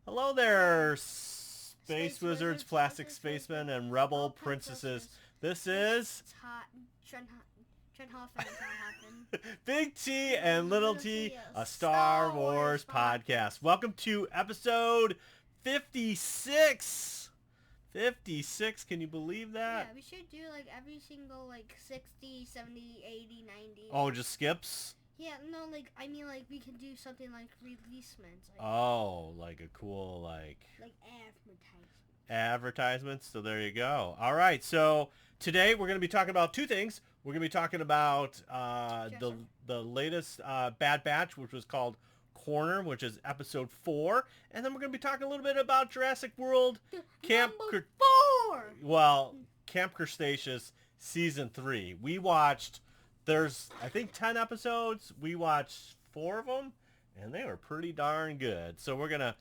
Hello there, Space Wizards, Plastic Spacemen, and Rebel Princesses. This is It's hot. Trent Hoffman and Tom Hoffman. Big T and Little T, a Star Wars podcast. Welcome to episode 56. 56, can you believe that? Yeah, we should do like every single like 60, 70, 80, 90. Oh, just skips? Yeah, no, like, I mean, like, we could do something like releasements. Like, Oh, like a cool, like advertisement. advertisements. So there you go. All right, so today we're going to be talking about two things. We're going to be talking about the latest Bad Batch, which was called Corner, which is episode 4, and then we're going to be talking a little bit about Jurassic World Camp Camp Cretaceous season 3. We watched. There's I think 10 episodes. We watched 4 of them, and they were pretty darn good. So we're gonna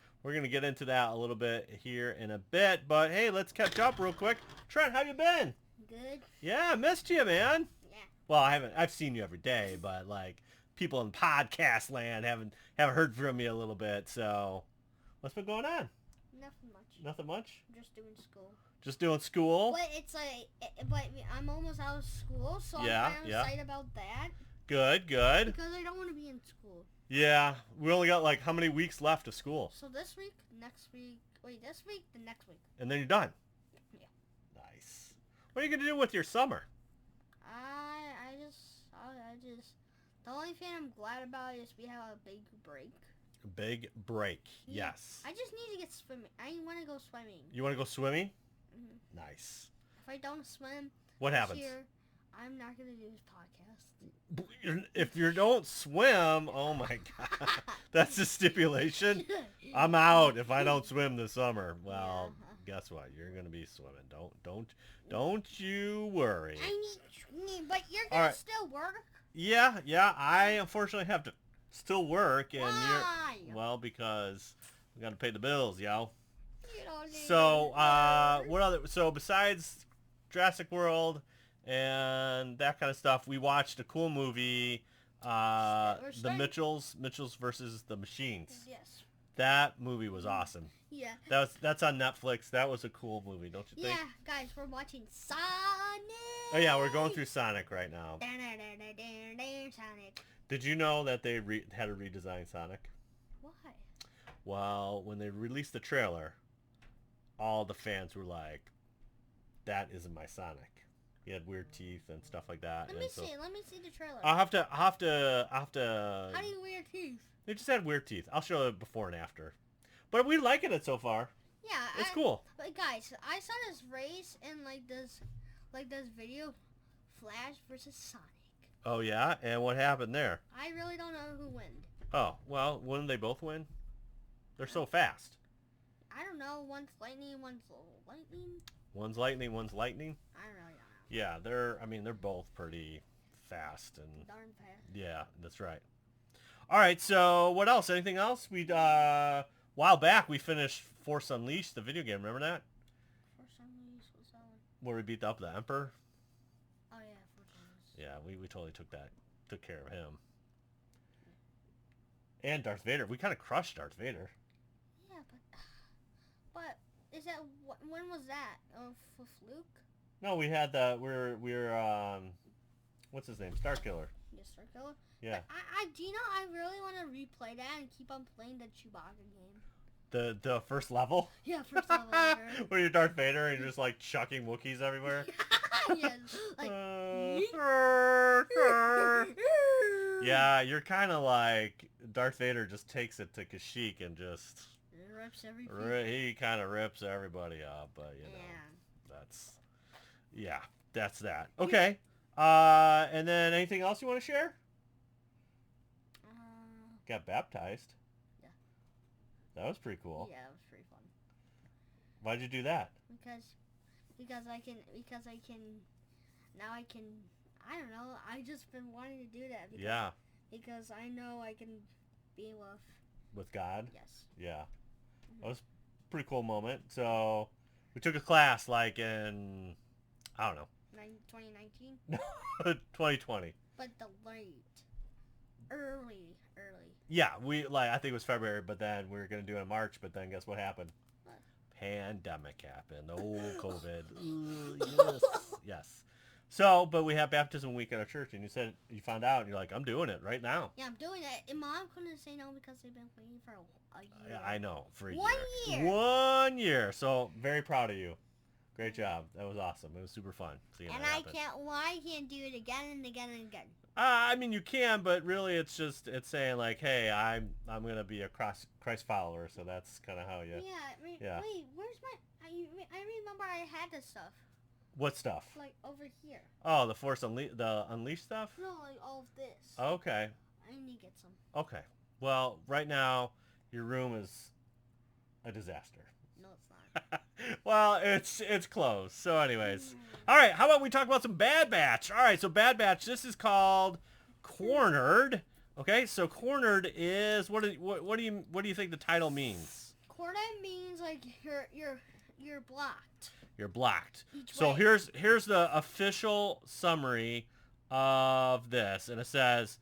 get into that a little bit here in a bit. But hey, let's catch up real quick. Trent, how you been? Good. Yeah, I missed you, man. Yeah. Well, I've seen you every day, but like people in podcast land haven't heard from you a little bit. So what's been going on? Nothing much. Nothing much? I'm just doing school. Just doing school? But it's like, but I'm almost out of school, so Yeah, I'm kind of excited about that. Good. Because I don't want to be in school. Yeah, we only got like how many weeks left of school? So this week, next week, this week, the next week. And then you're done? Yeah. Nice. What are you going to do with your summer? I just, the only thing I'm glad about is we have a big break. Big break, Yeah. yes. I just need to get swimming. I want to go swimming. You want to go swimming? Mm-hmm. Nice. If I don't swim what this happens? year, I'm not going to do this podcast. If you don't swim, oh my god. That's the stipulation? I'm out if I don't swim this summer. Well, guess what? You're going to be swimming. Don't you worry. I need swimming, but you're going to still work? Yeah, I unfortunately have to still work. And Why? Well, because we got to pay the bills, yo. You don't need So, what other? So besides Jurassic World and that kind of stuff, we watched a cool movie, the Mitchells versus the Machines. Yes. That movie was awesome. Yeah. That's on Netflix. That was a cool movie, don't you think? Yeah, guys, we're watching Sonic. Oh yeah, we're going through Sonic right now. Sonic. Did you know that they had to redesign Sonic? Why? Well, when they released the trailer, all the fans were like, "That isn't my Sonic." He had weird teeth and stuff like that. Let me see the trailer. I'll have to. How do you weird teeth? They just had weird teeth. I'll show it before and after. But we liking it so far. Yeah, it's cool. But guys, I saw this race in this video, Flash versus Sonic. Oh yeah, and what happened there? I really don't know who won. Oh well, wouldn't they both win? They're so fast. I don't know. One's lightning, one's lightning. One's lightning, one's lightning. I really don't know. Yeah, they're both pretty fast and darn fast. Yeah, that's right. All right, so what else? Anything else? We while back we finished Force Unleashed, the video game. Remember that? Force Unleashed, what's that one? Where we beat up the Emperor. Oh yeah, Force Unleashed. Yeah, we totally took care of him. And Darth Vader. We kind of crushed Darth Vader. Yeah, but is that when was that? For Fluke? No, we had we're what's his name? Starkiller. Yeah, Starkiller. Yeah. But do you know I really want to replay that and keep on playing the Chewbacca game. The first level? Yeah, first level. Where you're Darth Vader and you're just like chucking Wookiees everywhere. Yes. Like. Yeah, you're kind of like Darth Vader. Just takes it to Kashyyyk and just rips everything. He kind of rips everybody up, but you know, that's that. Okay. And then anything else you want to share? Got baptized. Yeah. That was pretty cool. Yeah, it was pretty fun. Why'd you do that? Because I can now I can, I don't know, I just been wanting to do that because I know I can be with God. Yes. Yeah. That was a pretty cool moment. So we took a class like in, I don't know, 2019. 2020. But the late. early. Yeah, I think it was February, but then we were gonna do it in March, but then guess what happened? What? Pandemic happened. Oh, COVID. Yes, yes. So, but we have baptism week at our church, and you said you found out, and you're like, I'm doing it right now. Yeah, I'm doing it. And Mom couldn't say no because they've been waiting for a year. I know, for a 1 year. year. 1 year. So, very proud of you. Great job. That was awesome. It was super fun seeing And that I happen. can't do it again and again and again. I mean, you can, but really, it's saying like, hey, I'm gonna be a Christ follower, so that's kind of how you. Yeah. Wait, where's my? I remember I had this stuff. What stuff? Like over here. Oh, the Unleashed stuff. No, like all of this. Okay. I need to get some. Okay. Well, right now, your room is a disaster. No, it's not. Well, it's closed. So, anyways, all right. How about we talk about some Bad Batch? All right. So, Bad Batch. This is called Cornered. Okay. So, Cornered is what do you think the title means? Cornered means like you're blocked. You're blocked. Each So way. here's the official summary of this, and it says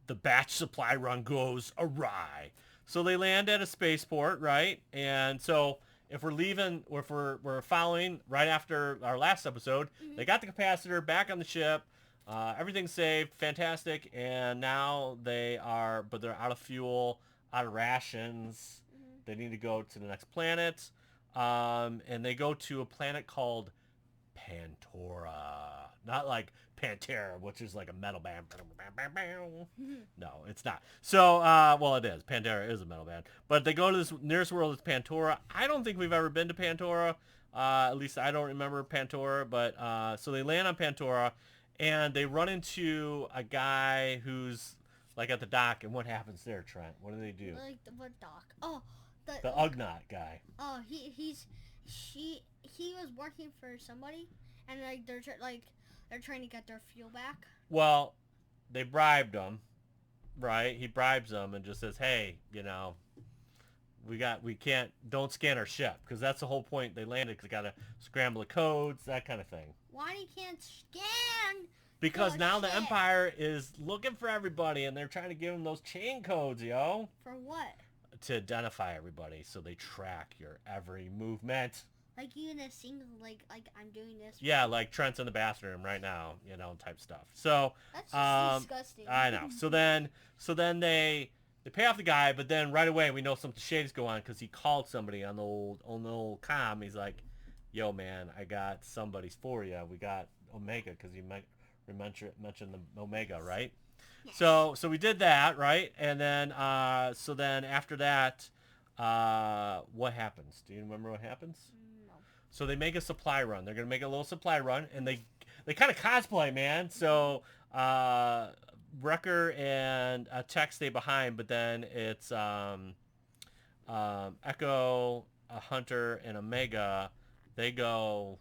the batch supply run goes awry. So they land at a spaceport, right? And so if we're following right after our last episode, they got the capacitor back on the ship. Everything's saved, fantastic, and now they're out of fuel, out of rations. They need to go to the next planet. And they go to a planet called Pantora. Not like Pantera, which is like a metal band. No, it's not. So, well, it is. Pantera is a metal band. But they go to this nearest world, it's Pantora. I don't think we've ever been to Pantora. At least I don't remember Pantora. But so they land on Pantora, and they run into a guy who's like at the dock. And what happens there, Trent? What do they do? Like what dock? Oh. The Ugnaught guy. Oh, he was working for somebody, and like they're trying to get their fuel back. Well, they bribed him, right? He bribes them and just says, "Hey, don't scan our ship," because that's the whole point. They landed because they gotta scramble the codes, that kind of thing. Why he can't scan? Because now the Empire is looking for everybody, and they're trying to give them those chain codes, yo. For what? To identify everybody, so they track your every movement. Like you in a single, like I'm doing this. Yeah, like Trent's in the bathroom right now, type stuff. So that's just disgusting. I know. So then they pay off the guy, but then right away we know some shades go on because he called somebody on the old comm. He's like, "Yo, man, I got somebody's for you. We got Omega because you mentioned the Omega, right?" Yes. So we did that, right? And then so then after that, what happens? Do you remember what happens? No. So they make a supply run. They're gonna make a little supply run, and they kind of cosplay, man. So Wrecker and Tech stay behind, but then it's Echo, Hunter, and Omega. They go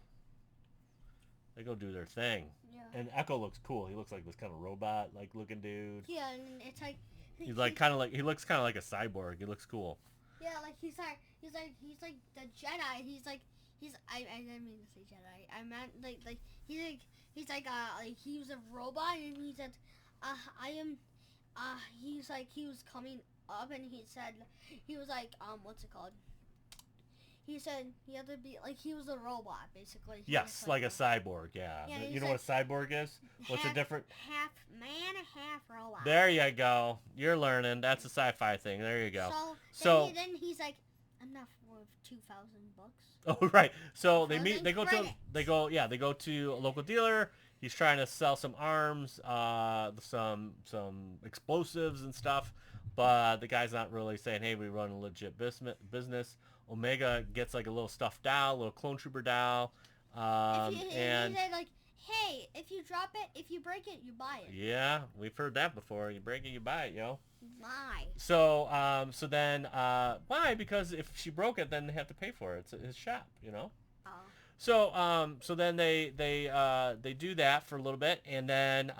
do their thing. And Echo looks cool. He looks like this kind of robot like looking dude. Yeah, and it's like he looks kind of like a cyborg. He looks cool. Yeah, like he's like the Jedi. I didn't mean to say Jedi. I meant like he was a robot, and he said he was coming up, and he was like what's it called? He said he had to be like he was a robot basically. Yes, like a cyborg. Yeah. You know what a cyborg is? What's the difference? Half man, half robot. There you go. You're learning. That's a sci-fi thing. There you go. So then he's like, I'm not worth $2,000. Oh right. So they go to a local dealer. He's trying to sell some arms, some explosives and stuff, but the guy's not really saying, "Hey, we run a legit business." Omega gets like a little stuffed doll, a little clone trooper doll, and he said like, "Hey, if you drop it, if you break it, you buy it." Yeah, we've heard that before. You break it, you buy it, yo. Why? So then why? Because if she broke it, then they have to pay for it. It's his shop, Oh. So then they do that for a little bit, and then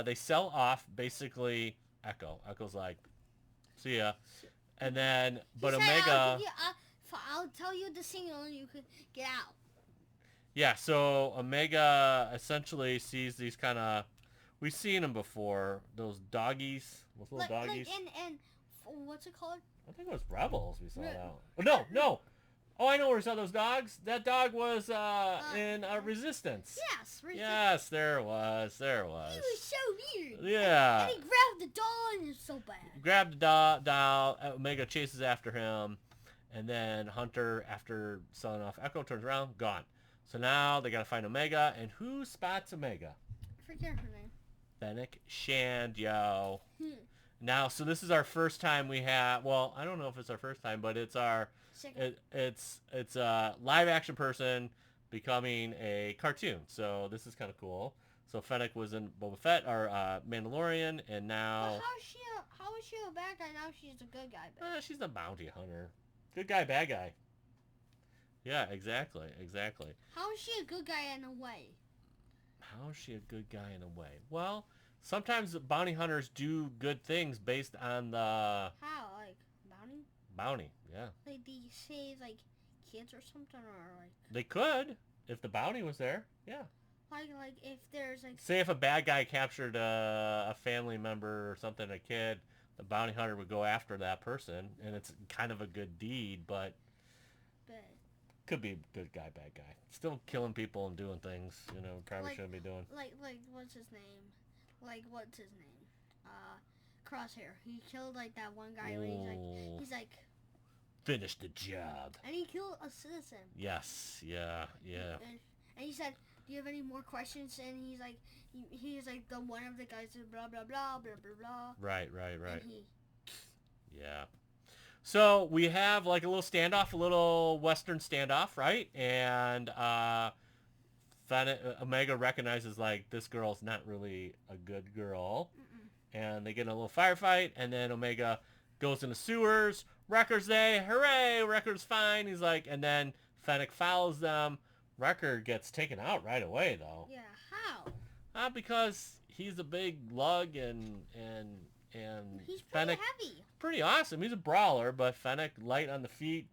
they sell off basically Echo. Echo's like, "See ya," and then but Omega. I'll tell you the signal and you could get out. Yeah, so Omega essentially sees these kind of... We've seen them before. Those doggies, those little doggies. And what's it called? I think it was Rebels. We saw that. Oh, no. Oh, I know where we saw those dogs. That dog was in Resistance. Yes, Resistance. Yes, there it was. There it was. He was so weird. Yeah. And he grabbed the doll and it's so bad. Grabbed the doll. Omega chases after him. And then Hunter, after selling off Echo, turns around, gone. So now they got to find Omega. And who spots Omega? I forget her name. Fennec Shand, yo. Now, so this is our first time we have, well, I don't know if it's our first time, but it's our, it's a live action person becoming a cartoon. So this is kind of cool. So Fennec was in Boba Fett, or Mandalorian, and now... But how is she a bad guy? Now she's a good guy. She's a bounty hunter. Good guy, bad guy. Yeah, exactly. How is she a good guy in a way? How is she a good guy in a way? Well, sometimes bounty hunters do good things based on the... How? Like, bounty? Bounty, yeah. Like, they save, like, kids or something, or, like... They could, if the bounty was there, yeah. Like if there's, like... Say if a bad guy captured a family member or something, a kid, the bounty hunter would go after that person, and it's kind of a good deed, but... Could be good guy, bad guy. Still killing people and doing things, probably shouldn't be doing. Like, what's his name? Crosshair. He killed, like, that one guy when he's like... Finish the job. And he killed a citizen. Yes, yeah. And he said, do you have any more questions? And he's like, the one of the guys said, blah, blah, blah, blah, blah, blah. Right. And Yeah. So we have like a little standoff, a little Western standoff, right? And Omega recognizes like this girl's not really a good girl. And they get in a little firefight, and then Omega goes in the sewers. Wrecker's there, hooray, Wrecker's fine. He's like, and then Fennec follows them. Wrecker gets taken out right away, though. Yeah, how? Because he's a big lug and he's pretty Fennec, heavy. Pretty awesome. He's a brawler, but Fennec light on the feet.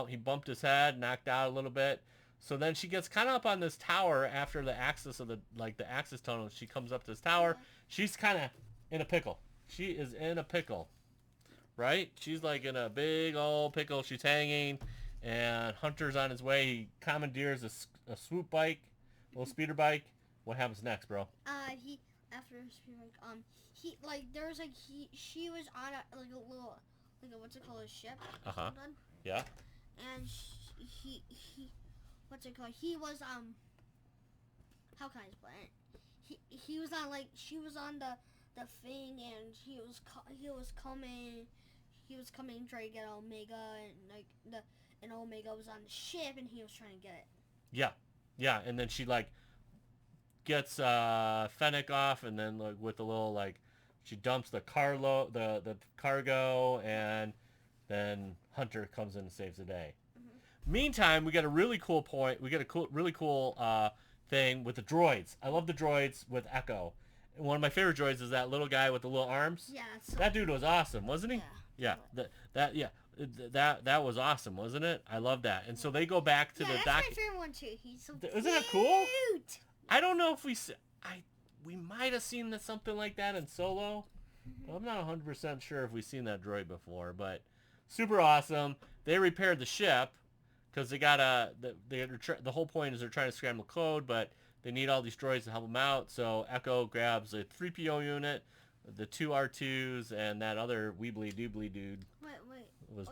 He bumped his head, knocked out a little bit. So then she gets kind of up on this tower after the axis of the axis tunnel. She comes up this tower. Yeah. She's kind of in a pickle. She is in a pickle, right? She's like in a big old pickle. She's hanging, and Hunter's on his way. He commandeers a swoop bike, a little speeder bike. What happens next, bro? After a speeder bike, she was on a little, what's it called, a ship? Yeah. And he what's it called? He was how can I explain it? He was on she was on the thing, and he was coming trying to get Omega, and and Omega was on the ship, and he was trying to get it. Yeah, and then she gets Fennec off, and then with a little she dumps the the cargo, and then Hunter comes in and saves the day. Meantime, we got a really cool point. We got a really cool thing with the droids. I love the droids with Echo. And one of my favorite droids is that little guy with the little arms. Yeah. That dude was awesome, wasn't he? Yeah. That was awesome, wasn't it? I love that. And so they go back to the dock. That's my favorite one too. He's so cute. Isn't that cool? I don't know if we might have seen something like that in Solo. I'm not 100% sure if we've seen that droid before, but super awesome. They repaired the ship because they got the whole point is they're trying to scramble code, but they need all these droids to help them out. So Echo grabs a 3PO unit, the 2 R2s, and that other weebly doobly dude.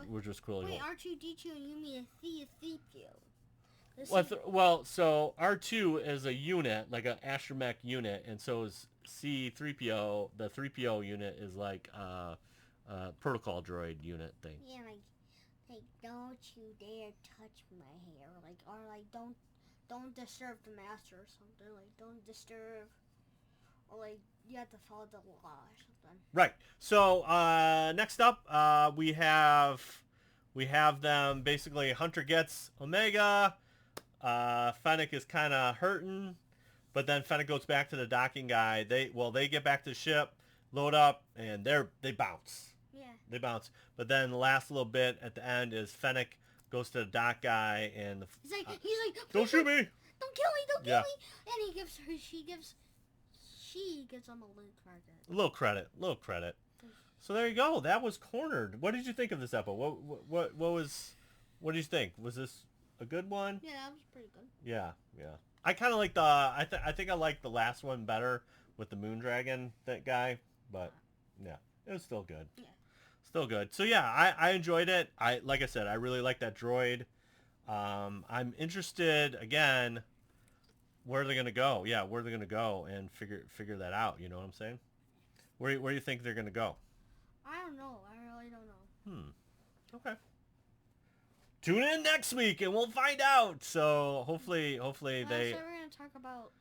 Which was cool. Wait, R2D2, you mean a 3PO? Well, so R2 is a unit, like an astromech unit, and so is C3PO. The 3PO unit is like a protocol droid unit thing. Yeah, like don't you dare touch my hair, or don't disturb the master or something. Don't disturb, or you have to follow the law or something. Right. So next up, we have them basically. Hunter gets Omega. Fennec is kind of hurting, but then Fennec goes back to the docking guy. They get back to the ship, load up, and they bounce. Yeah. They bounce. But then the last little bit at the end is Fennec goes to the dock guy, and he's like, don't shoot me! Don't kill me! Don't kill me! And she she gets them a little credit. Little credit. So there you go. That was Cornered. What did you think of this episode? What did you think? Was this a good one? Yeah, that was pretty good. Yeah. I kind of like I think I like the last one better with the moon dragon, that guy, but yeah, it was still good. Yeah. Still good. So yeah, I enjoyed it. Like I said, I really like that droid. I'm interested again where they're gonna go. Yeah, where they're gonna go and figure that out. You know what I'm saying? Where do you think they're gonna go? I don't know. I really don't know. Okay. Tune in next week and we'll find out. So hopefully they. So we're gonna talk about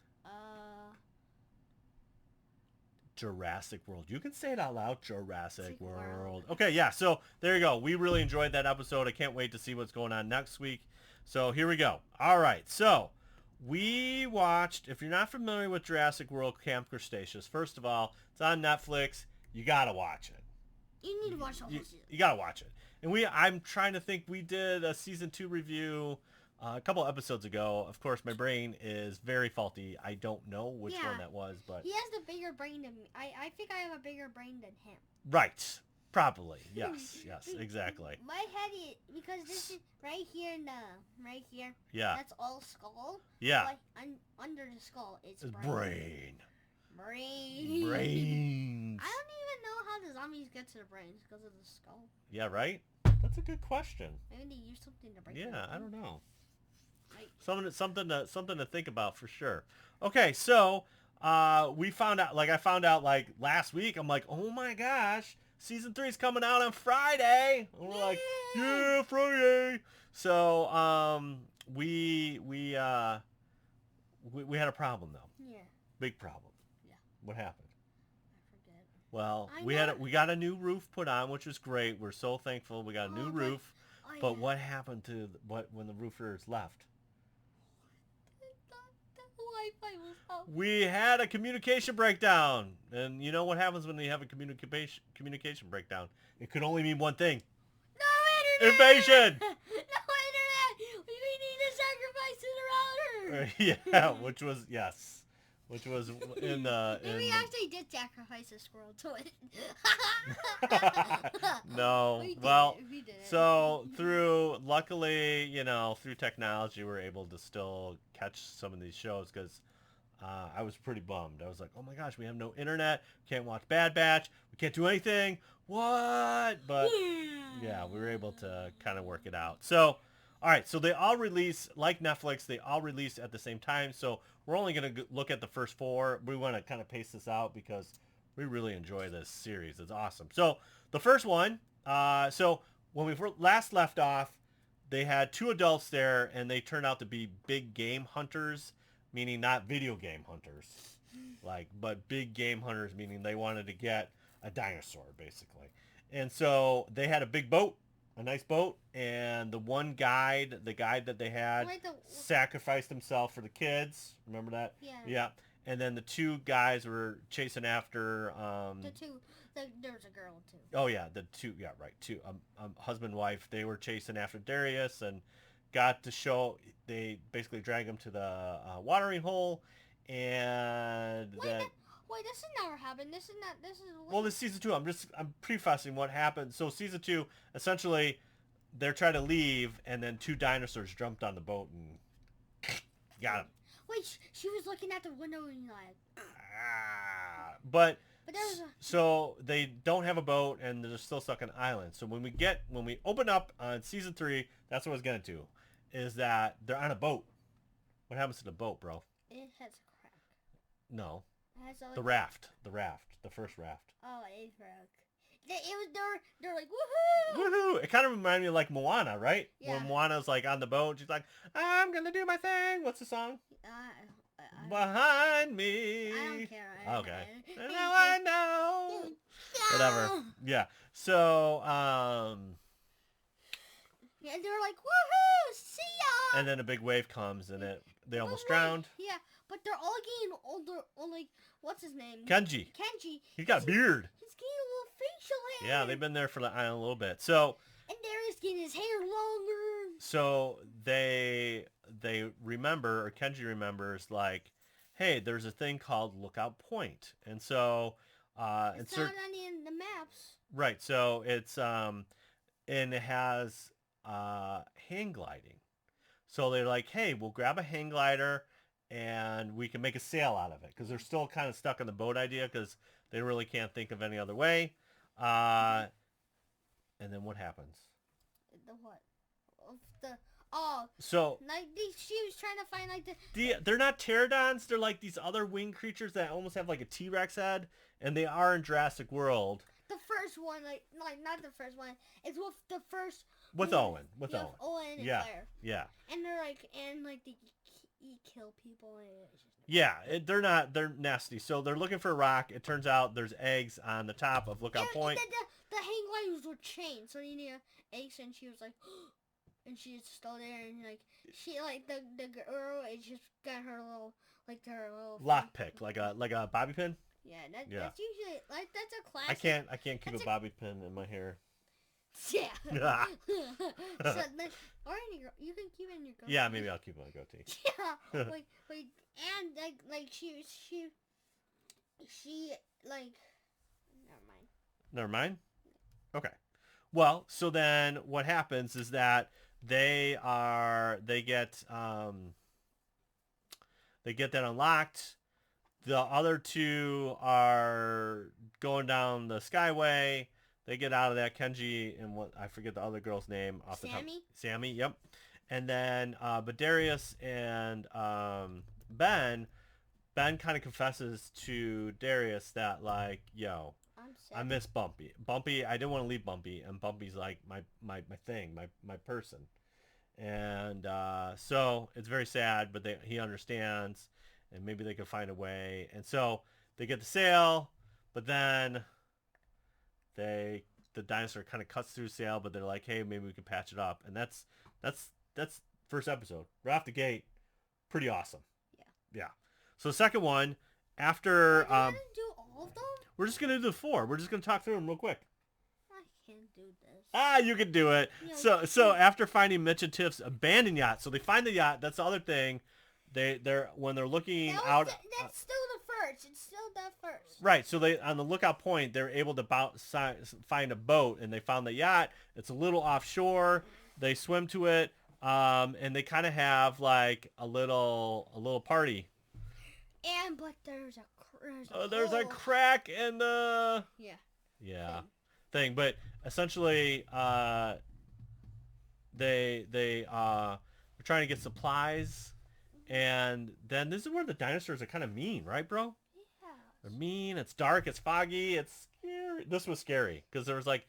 Jurassic World. You can say it out loud. Jurassic World. World. Okay, yeah. So there you go. We really enjoyed that episode. I can't wait to see what's going on next week. So here we go. All right. So we watched, if you're not familiar with Jurassic World Camp Cretaceous, first of all, it's on Netflix. You got to watch it. You need to watch the whole season. You got to watch it. And I'm trying to think, we did a season 2 review a couple episodes ago. Of course, my brain is very faulty. I don't know which one that was, but he has the bigger brain than me. I think I have a bigger brain than him. Right. Probably. Yes, exactly. My head is, because this is right here right here. Yeah. That's all skull. Yeah. Like, under the skull, it's brain. Brains. I don't even know how the zombies get to the brains because of the skull. Yeah, right? That's a good question. Maybe they use something to break. Yeah, I don't know. Like, Something to think about for sure. Okay, so we found out, like I found out like last week. I'm like, oh my gosh, season 3 is coming out on Friday. And we're like, yeah, Friday. So we had a problem though. Yeah. Big problem. Yeah. What happened? I forget. Well, we got a new roof put on, which was great. We're so thankful we got a new roof. But what happened to when the roofers left? The Wi-Fi was out. We had a communication breakdown, and you know what happens when you have a communication breakdown? It could only mean one thing. No internet. Invasion. No internet. We need to sacrifice to the router. Yeah, which was in Maybe we actually did sacrifice a squirrel to it. No. We did it. So luckily, through technology, we're able to still catch some of these shows because I was pretty bummed. I was like, oh my gosh, we have no internet. Can't watch Bad Batch. We can't do anything. What? But yeah, we were able to kind of work it out. So, all right. So they all release, like Netflix, they all release at the same time. So we're only going to look at the first 4. We want to kind of pace this out because we really enjoy this series. It's awesome. So the first one, so when we last left off, they had 2 adults there, and they turned out to be big game hunters, meaning not video game hunters, but big game hunters, meaning they wanted to get a dinosaur, basically. And so they had a big boat, a nice boat, and the guide that they had sacrificed himself for the kids. Remember that? Yeah. Yeah. And then the 2 guys were chasing after there's a girl too. Oh yeah, the 2. Yeah, right. 2 husband and wife. They were chasing after Darius and got to show. They basically dragged him to the watering hole, and Wait, this has never happened. This is not. This is. Well, this is season 2. I'm prefacing what happened. So season 2, essentially, they're trying to leave, and then 2 dinosaurs jumped on the boat and got him. Wait, she was looking at the window and like. But there was so they don't have a boat, and they're still stuck on an island. So when we open up on season 3, that's what I was gonna do, is that they're on a boat. What happens to the boat, bro? It has a crack. No. It has the raft, the first raft. Oh, it broke. They're like, woohoo! Woohoo! It kind of reminded me of like Moana, right? Yeah. When Moana's like on the boat, she's like, I'm gonna do my thing. What's the song? Behind me. I don't care. Okay. Now I know. Whatever. Yeah. So, yeah, they're like, woohoo! See ya! And then a big wave comes, and they almost drowned. Yeah, but they're all getting older. Or like, what's his name? Kenji. He's got a beard. He's getting a little facial hair. Yeah, they've been there for the island a little bit. So. And Darius getting his hair longer. So they remember, or Kenji remembers, like, hey, there's a thing called Lookout Point, and so It's not any in the maps. right, so it's and it has hang gliding. So they're like, hey, we'll grab a hang glider and we can make a sail out of it because they're still kind of stuck on the boat idea because they really can't think of any other way. And then what happens? The what? Of the So like she was trying to find like they're not pterodons. They're like these other winged creatures that almost have like a T-Rex head, and they are in Jurassic World. the first one, like not the first one. It's with the first With one. Owen. With Yeah, Owen. Owen and Yeah. Claire. Yeah. And they're like they kill people. And it's just Yeah, they're nasty. So they're looking for a rock. It turns out there's eggs on the top of Lookout Point. The hang gliders were chained, so you need eggs, and she was like, and she's still there, and like she like the girl, it just got her little Lockpick, like a bobby pin. Yeah, that's usually like that's a classic. I can't keep a bobby pin in my hair. Yeah. So or in your, you can keep it in your goatee. Yeah, maybe I'll keep it in my goatee. Yeah. like and like she like Never mind. Okay. Well, so then what happens is that they get that unlocked. The other two are going down the skyway. They get out of that. Kenji and what I forget the other girl's name off the top. Sammy. Yep. And then but Darius and Ben kind of confesses to Darius that like, yo, I miss Bumpy. I didn't want to leave Bumpy, and Bumpy's like my thing, my person. And so it's very sad, but he understands, and maybe they could find a way. And so they get the sail, but then the dinosaur kind of cuts through sail, but they're like, hey, maybe we can patch it up. And that's first episode. Right off the gate, pretty awesome. Yeah. So the second one, after do all of them? we're just gonna do the 4. We're just gonna talk through them real quick. I can't do this. You can do it. So after finding Mitch and Tiff's abandoned yacht, so they find the yacht. That's the other thing. They're when they're looking out. That's still the first. It's still that first. Right. So they on the Lookout Point, they're able to find a boat, and they found the yacht. It's a little offshore. They swim to it, and they kind of have like a little party. But there's a crack in the thing. But essentially they are trying to get supplies, and then this is where the dinosaurs are kind of mean, right, bro? Yeah. They're mean. It's dark. It's foggy. It's scary. This was scary because there was like,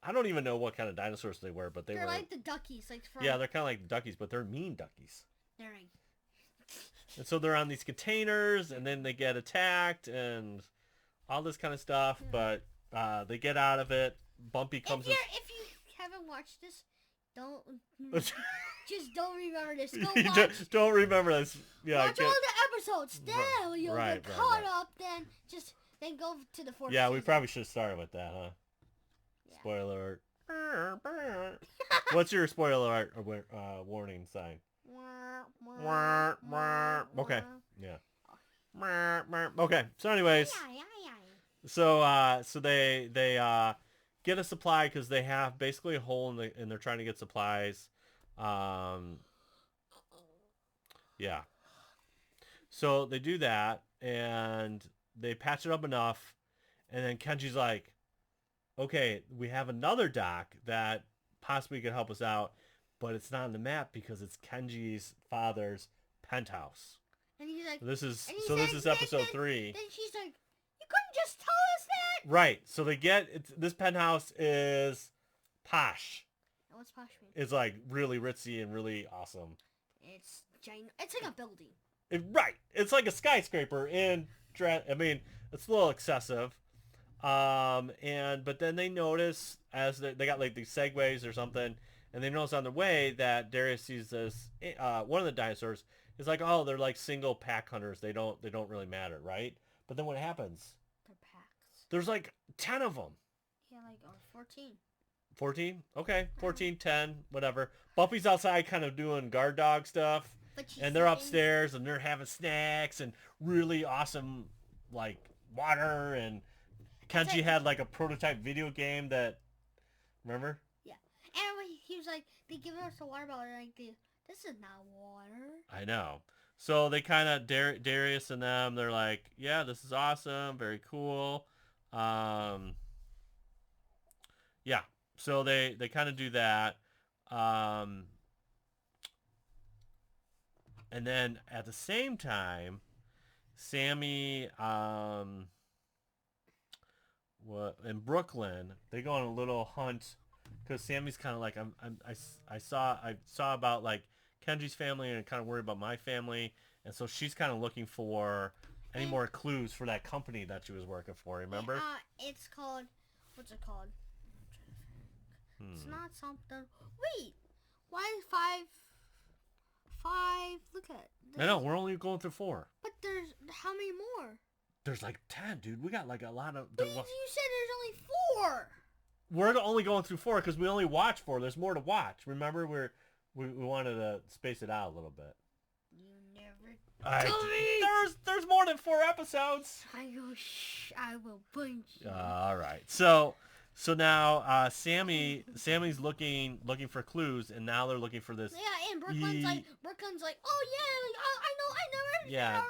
I don't even know what kind of dinosaurs they were, but they're like the duckies, like they're kind of like the duckies, but they're mean duckies. They're like. And so they're on these containers, and then they get attacked and all this kind of stuff. But they get out of it. Bumpy comes. If you haven't watched this, just don't remember this. Go watch. Don't remember this. Yeah. Watch all the episodes. Then you'll get caught up. Then go to the 4th. Yeah, we probably should have started with that, huh? Yeah. Spoiler alert. What's your spoiler alert warning sign? Okay. Yeah. Okay. So anyways. So they get a supply because they have basically a hole and they're trying to get supplies. Yeah. So they do that and they patch it up enough, and then Kenji's like, okay, we have another dock that possibly could help us out, but it's not on the map because it's Kenji's father's penthouse. And he's like, this is episode 3. Then she's like, you couldn't just tell us that? Right. So they this penthouse is posh. What's posh mean? It's like really ritzy and really awesome. It's giant. It's like a building. Right. It's like a skyscraper I mean, it's a little excessive. But then they notice as they got like these segways or something, and they notice on the way that Darius sees this one of the dinosaurs is like, oh, they're like single pack hunters. They don't really matter, right? But then what happens? They're packs. There's like 10 of them. Yeah, like 14. 14? Okay, 14, 10, whatever. Bumpy's outside kind of doing guard dog stuff. But she's And they're sleeping. upstairs and they're having snacks and really awesome like water, and Kenji had like a prototype video game that, remember? Yeah. And when he was like, they give us a water bottle, like, this is not water. I know. So they kind of, Darius and them, they're like, yeah, this is awesome, very cool. Um, yeah. So they kind of do that. Um, and then at the same time, Sammy, in Brooklyn, they go on a little hunt because Sammy's kind of like, I saw about like Kenji's family and kind of worried about my family, and so she's kind of looking for any more clues for that company that she was working for. Remember? It's called, what's it called? It's not something. Wait, why is five? Look at. I know, we're only going through 4. But there's how many more? There's like 10, dude. We got like a lot of. But you said there's only 4. We're only going through 4 because we only watch 4. There's more to watch. Remember, we wanted to space it out a little bit. You never told me. There's more than 4 episodes. I will punch you. All right. So now Sammy's looking for clues, and now they're looking for this. Yeah, and Brooklyn's like, oh yeah, like I know everything. Yeah. And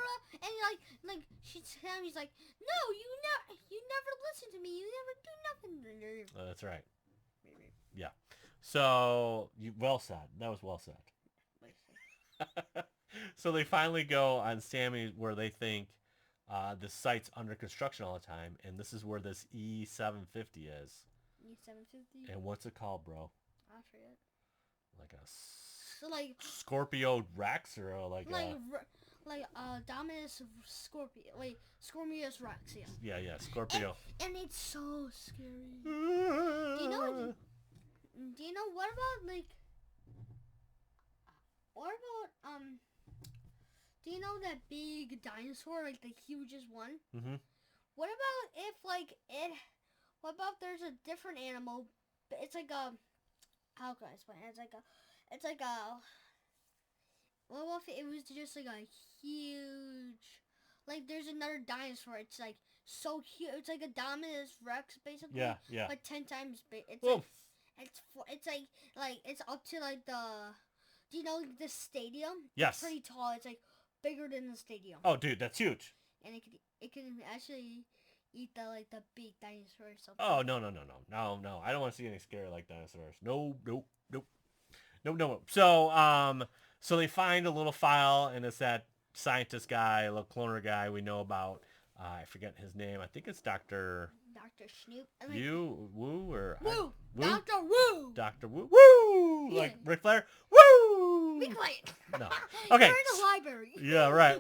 Sammy's like, no, you never listen to me. You never do nothing. That's right. Yeah. So well said. That was well said. So they finally go on Sammy where they think the site's under construction all the time, and this is where this E750 is. E750? And what's it called, bro? I forget. Like a Scorpio Rex or Dominus Scorpio. Wait, Scorpius Rex, yeah. Yeah, Scorpio. And it's so scary. Do you know what about do you know that big dinosaur, like the hugest one? Mm-hmm. What about there's a different animal? It's like a, how can I explain? It's like a. What if it was just like a huge, like there's another dinosaur. It's like so huge. It's like a Dominus Rex, basically. Yeah. But 10 times big. It's Whoa. like it's up to like the. Do you know the stadium? Yes. It's pretty tall. It's like bigger than the stadium. Oh, dude, that's huge. And it can actually eat the big dinosaur or something. Oh, no. I don't want to see any scary like dinosaurs. No. So they find a little file, and it's that scientist guy, a little cloner guy we know about. I forget his name. I think it's Dr. Snoop. Woo or Woo. Woo? Dr. Woo. Dr. Woo. Woo. Yeah. Like Ric Flair. Woo. Be quiet. No. Okay. You're in the library. Yeah, right.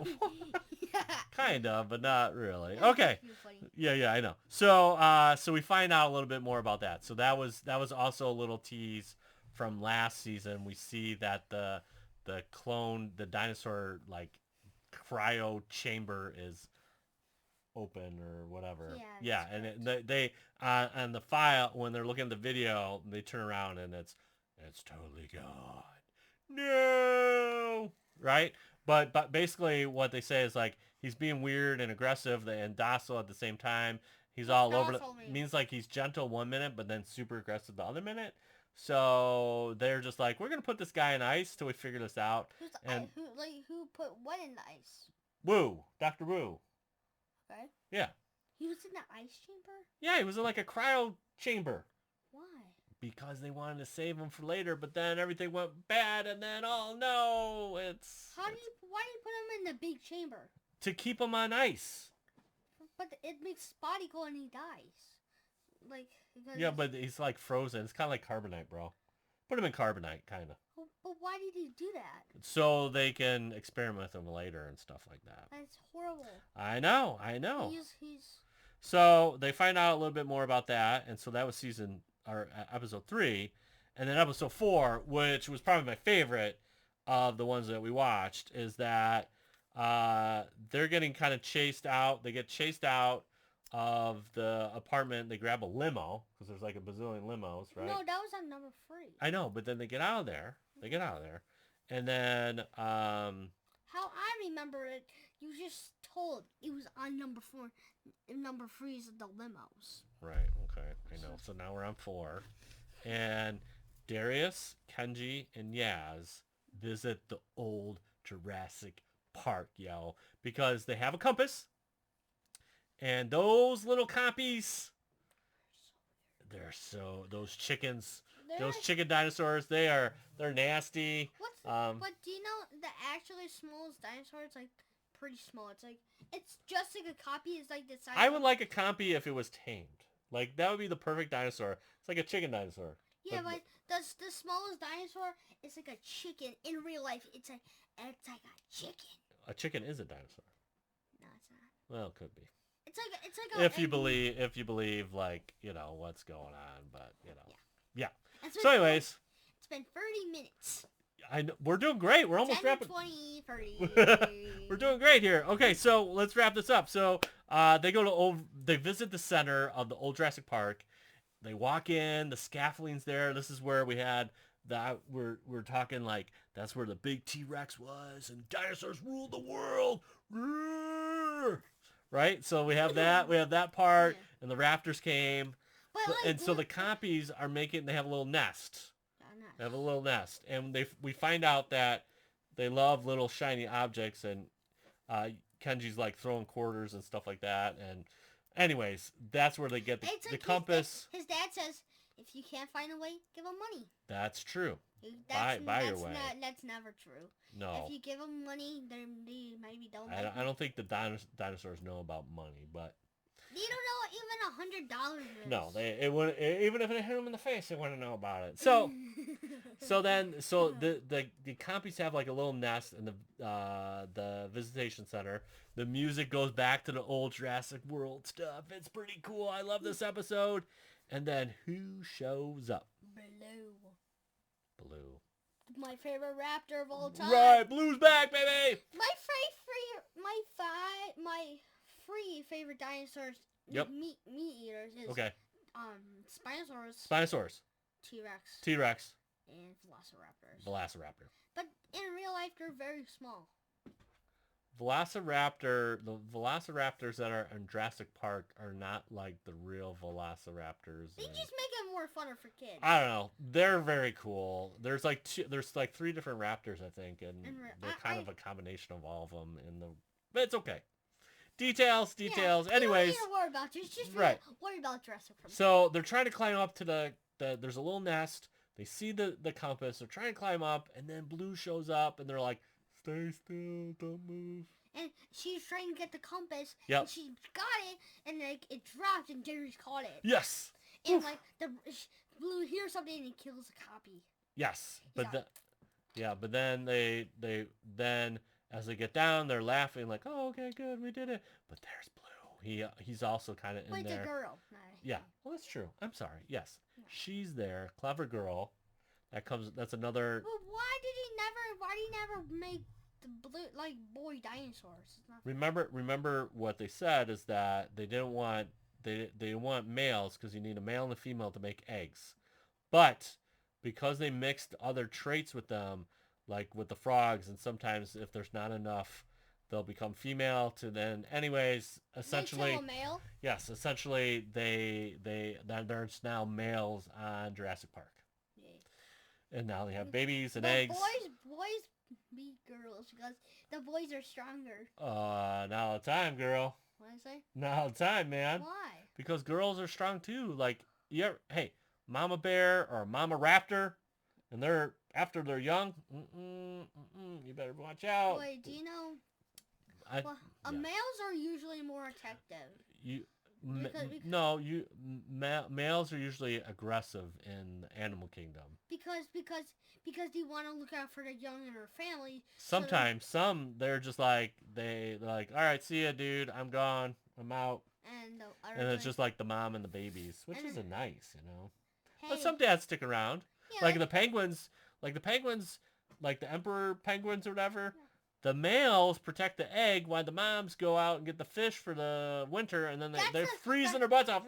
Yeah. Kind of, but not really. Okay. You're funny. Yeah, I know. So we find out a little bit more about that. So that was also a little tease from last season. We see that the dinosaur like cryo chamber is open or whatever. Yeah, and they on the file, when they're looking at the video, they turn around and it's totally gone. No, right? But basically what they say is like he's being weird and aggressive and docile at the same time. He's all over the means like he's gentle one minute but then super aggressive the other minute. So they're just like, we're gonna put this guy in ice till we figure this out. Who put what in the ice? Woo, Dr. Woo. Okay. Yeah. He was in the ice chamber? Yeah, he was in like a cryo chamber. Why? Because they wanted to save him for later, but then everything went bad, and then oh no, why do you put him in the big chamber? To keep him on ice. But it makes Spotty go and he dies. Yeah, but he's like frozen. It's kind of like carbonite, bro. Put him in carbonite, kind of. But why did he do that? So they can experiment with him later and stuff like that. That's horrible. I know. He's... So they find out a little bit more about that, and so that was episode 3, and then episode 4, which was probably my favorite of the ones that we watched, is that they're getting kind of chased out. They get chased out of the apartment. They grab a limo because there's like a bazillion limos, right? No, that was on number 3. I know, but then they get out of there. And then How I remember it, you just told it was on number 4. Number 3 is the limos. right, okay, I know. So now we're on 4. And Darius, Kenji, and Yaz visit the old Jurassic Park, yo, because they have a compass. And those little compies, those chickens, those chicken dinosaurs, they're nasty. But do you know the actually smallest dinosaur? It's like pretty small. It's just like a copy. It's like the size. I would like a compy if it was tamed. Like that would be the perfect dinosaur. It's like a chicken dinosaur. Yeah, but the smallest dinosaur is like a chicken in real life. It's like a chicken. A chicken is a dinosaur. No, it's not. Well, it could be. It's like If you believe like, you know, what's going on, but you know. Yeah. So anyways, it's been 30 minutes. I know, we're doing great. We're almost 10, wrapping. 20, 30. We're doing great here. Okay, so let's wrap this up. So they visit the center of the old Jurassic Park. They walk in, the scaffolding's there. This is where we had that we're talking like that's where the big T-Rex was and dinosaurs ruled the world. Right? So we have that part and the raptors came. And so the compies are they have a little nest. They have a little nest, and we find out that they love little shiny objects, and Kenji's like throwing quarters and stuff like that. And anyways, that's where they get the compass. His dad says, if you can't find a way, give him money. That's true. That's your way. That's never true. No. If you give them money, they maybe don't. I don't think the dinosaurs know about money, but. You don't know what even $100 is. No, it wouldn't. Even if it hit them in the face, they wouldn't know about it. So, the compies have like a little nest in the visitation center. The music goes back to the old Jurassic World stuff. It's pretty cool. I love this episode. And then who shows up? Blue. My favorite raptor of all time. Right, Blue's back, baby. My three favorite dinosaurs. Yep. Meat eaters is Spinosaurus. T-Rex. And Velociraptor. But in real life, they're very small. The velociraptors that are in Jurassic Park are not like the real velociraptors. They just make it more funner for kids. I don't know. They're very cool. There's like 3 different raptors, I think, and they're kind of a combination of all of them. But it's okay. Details. Yeah, Anyways, you don't need to worry about it. Just worry about Jurassic Park. So they're trying to climb up to there's a little nest. They see the compass. They're trying to climb up, and then Blue shows up, and they're like, "Stay still, don't move." And she's trying to get the compass. Yep. And she got it, and like it dropped, and Jerry's caught it. Yes. And Oof. like Blue hears something, and he kills the copy. Yes, but then as they get down, they're laughing like, "Oh, okay, good, we did it." But there's Blue. He's also kind of in there. But the girl. Yeah, well, that's true. I'm sorry. Yes, she's there. Clever girl. That's another. But why did he never make the blue like boy dinosaurs? Remember what they said is that they didn't want males because you need a male and a female to make eggs, but because they mixed other traits with them, like with the frogs, and sometimes if there's not enough, they'll become female to then. Anyways, essentially, they kill a male? Yes, essentially there's now males on Jurassic Park. And now they have babies and eggs. Boys beat girls because the boys are stronger. Now the time, girl. What did I say? Now the time, man. Why? Because girls are strong too. Like, hey, mama bear or mama raptor, and after they're young, you better watch out. Wait, do you know? Males are usually more protective. Males are usually aggressive in the animal kingdom. Because they want to look out for the young in their family. Sometimes they're just like they're like, all right, see ya, dude. I'm gone. I'm out. And it's just like the mom and the babies, which isn't nice, you know. Hey, but some dads stick around. Yeah, like the penguins, like the emperor penguins or whatever. Yeah. The males protect the egg while the moms go out and get the fish for the winter, and then they're freezing their butts off.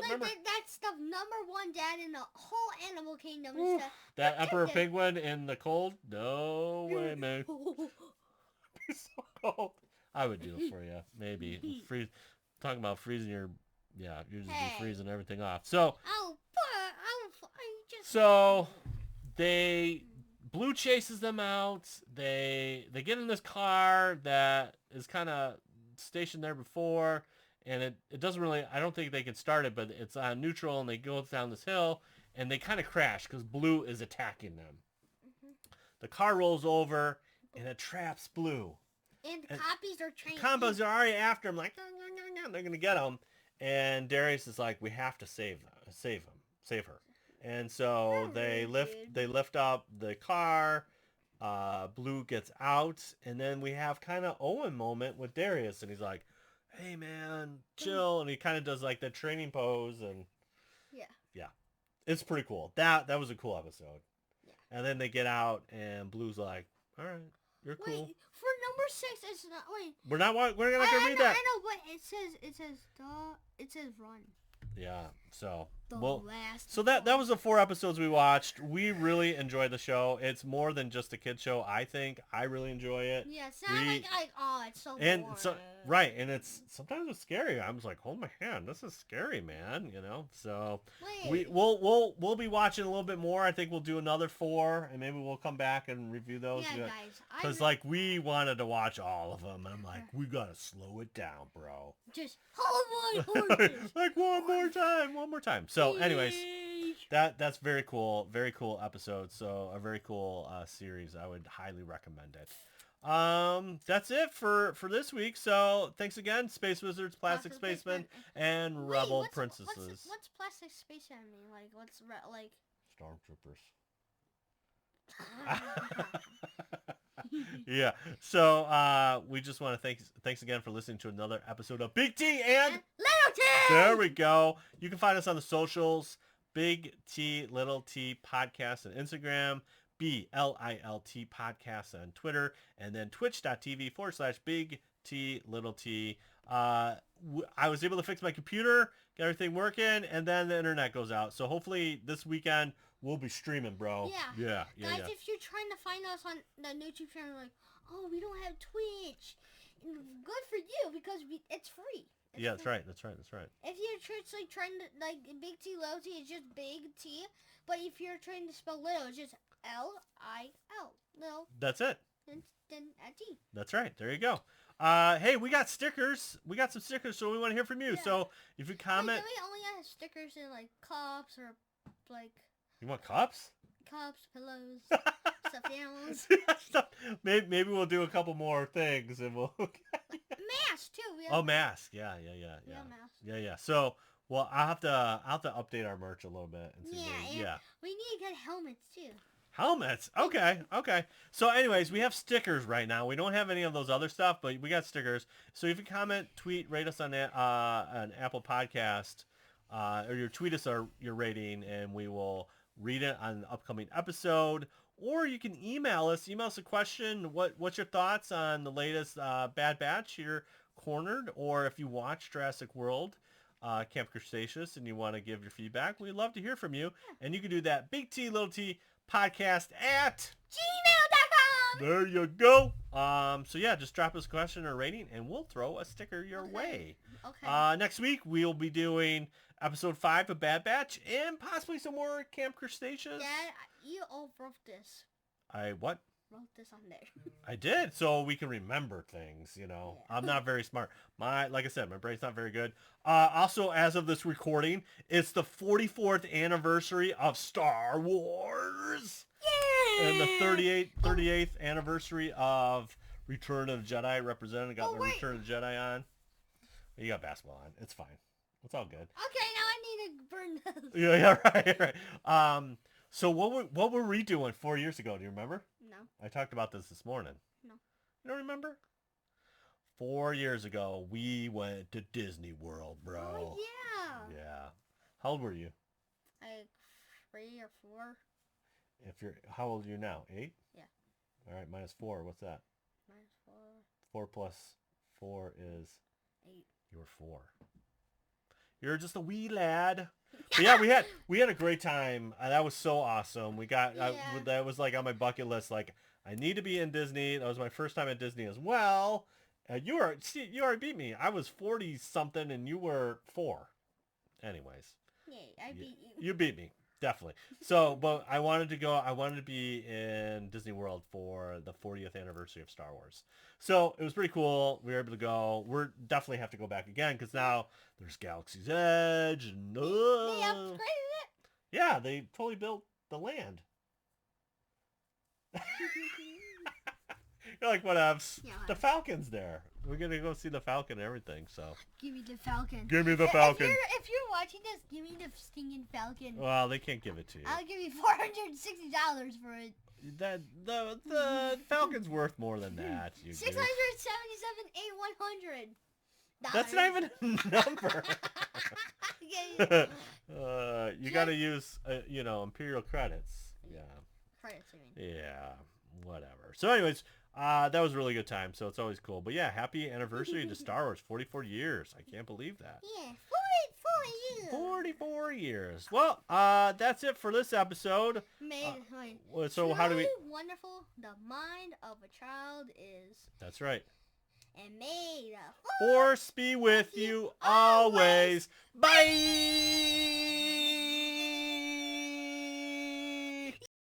Remember that's the #1 dad in the whole animal kingdom. Oof, that Emperor Penguin in the cold? No way, man. Be so cold. I would do it for you, maybe. Freeze. Talking about freezing your, yeah, you're just be freezing everything off. So, so Blue chases them out. They get in this car that is kind of stationed there before, and it doesn't really, I don't think they can start it, but it's on neutral, and they go down this hill, and they kind of crash because Blue is attacking them. The car rolls over, and it traps Blue. And the copies are trained. Combos are already after him, like, they're going to get him. And Darius is like, we have to save her. And so they lift up the car. Blue gets out, and then we have kind of Owen moment with Darius, and he's like, hey man, chill. And he kind of does like the training pose, and yeah, it's pretty cool. That was a cool episode. Yeah. And then they get out, and Blue's like, all right, you're cool. Wait, for #6, it's not. Wait, we're not gonna read that. I know, but it says run. Yeah, so last so that was the 4 episodes we watched. We really enjoyed the show. It's more than just a kid show. I think I really enjoy it. Yeah, it's not like it's so and boring. so right, and it's sometimes it's scary. I was like, oh my hand, this is scary, man. So we'll be watching a little bit more. I think we'll do another 4, and maybe we'll come back and review those. Yeah, guys, because like we wanted to watch all of them, and I'm like, we gotta slow it down, bro. Just hold on, like one more time. So, anyways, that's very cool episode. So a very cool series. I would highly recommend it. That's it for this week. So thanks again, Space Wizards, Plastic Spacemen, and Rebel Princesses. What's Plastic Spaceman mean? Like what's like Stormtroopers. Yeah. So we just want to thanks again for listening to another episode of Big T and Little T. There we go. You can find us on the socials, Big T Little T Podcast on Instagram, BLILT Podcast on Twitter, and then twitch.tv/Big T Little T. I was able to fix my computer, get everything working, and then the internet goes out. So hopefully this weekend we'll be streaming, bro. Yeah. Guys, if you're trying to find us on the YouTube channel, like, oh, we don't have Twitch. Good for you, because it's free. That's right. If you're trying to, like, Big T, Little T, it's just Big T. But if you're trying to spell little, it's just LIL. Little. That's it. Then a T. That's right. There you go. Hey, we got stickers. We got some stickers, so we want to hear from you. Yeah. So if you comment... Wait, we only have stickers in, like, cups or, like... You want cups? Cups, pillows, stuffed animals. Maybe we'll do a couple more things, and we'll... Masks, too. Masks. Yeah. Yeah. So, well, I'll have to update our merch a little bit. And see we need to get helmets, too. Helmets? Okay. So anyways, we have stickers right now. We don't have any of those other stuff, but we got stickers. So if you comment, tweet, rate us on an Apple Podcast, or you tweet us your rating, and we will read it on an upcoming episode. Or you can email us a question. What's your thoughts on the latest Bad Batch? You're cornered. Or if you watch Jurassic World Camp Cretaceous and you want to give your feedback, we'd love to hear from you. Yeah. And you can do that Big T Little T podcast at gmail.com. There you go. So yeah, just drop us a question or rating, and we'll throw a sticker your way. Okay. Next week we'll be doing episode 5 of Bad Batch and possibly some more Camp Cretaceous. Dad, you all wrote this. I what? Wrote this on there. I did, so we can remember things, Yeah. I'm not very smart. Like I said, my brain's not very good. Also, as of this recording, it's the 44th anniversary of Star Wars. Yay! And the 38th anniversary of Return of the Jedi. Representative got the Return of the Jedi on. You got basketball on. It's fine. It's all good. Okay, now I need to burn those. Yeah, right. So what were we doing 4 years ago? Do you remember? No. I talked about this morning. No. You don't remember? 4 years ago, we went to Disney World, bro. Oh, yeah. Yeah. How old were you? Like 3 or 4. How old are you now? 8? Yeah. All right, minus 4. What's that? Minus 4. 4 plus 4 is... 8. You were 4. You're just a wee lad. But yeah, we had a great time. That was so awesome. We got that was like on my bucket list. Like I need to be in Disney. That was my first time at Disney as well. You already beat me. I was 40 something and you were 4. Anyways. Yay, I beat you. You beat me. Definitely. So, but I wanted to go. I wanted to be in Disney World for the 40th anniversary of Star Wars. So it was pretty cool. We were able to go. We're definitely have to go back again because now there's Galaxy's Edge. And, They upgraded it. yeah, they totally built the land. You're like, whatevs. Yeah, The Falcon's there. We're going to go see the Falcon and everything, so. Give me the Falcon. Give me the Falcon. If you're watching this, give me the stinging Falcon. Well, they can't give it to you. I'll give you $460 for it. The Falcon's worth more than that. You $677,100. That's not even a number. You got to use, Imperial credits. Yeah. Credits, I mean. Yeah. Whatever. So, anyways, that was a really good time. So it's always cool. But yeah, happy anniversary to Star Wars. 44 years. I can't believe that. Yeah, 44 years. 44 years. Well, that's it for this episode. So how do we? Wonderful the mind of a child is. That's right. And may the Force be with you always. Bye.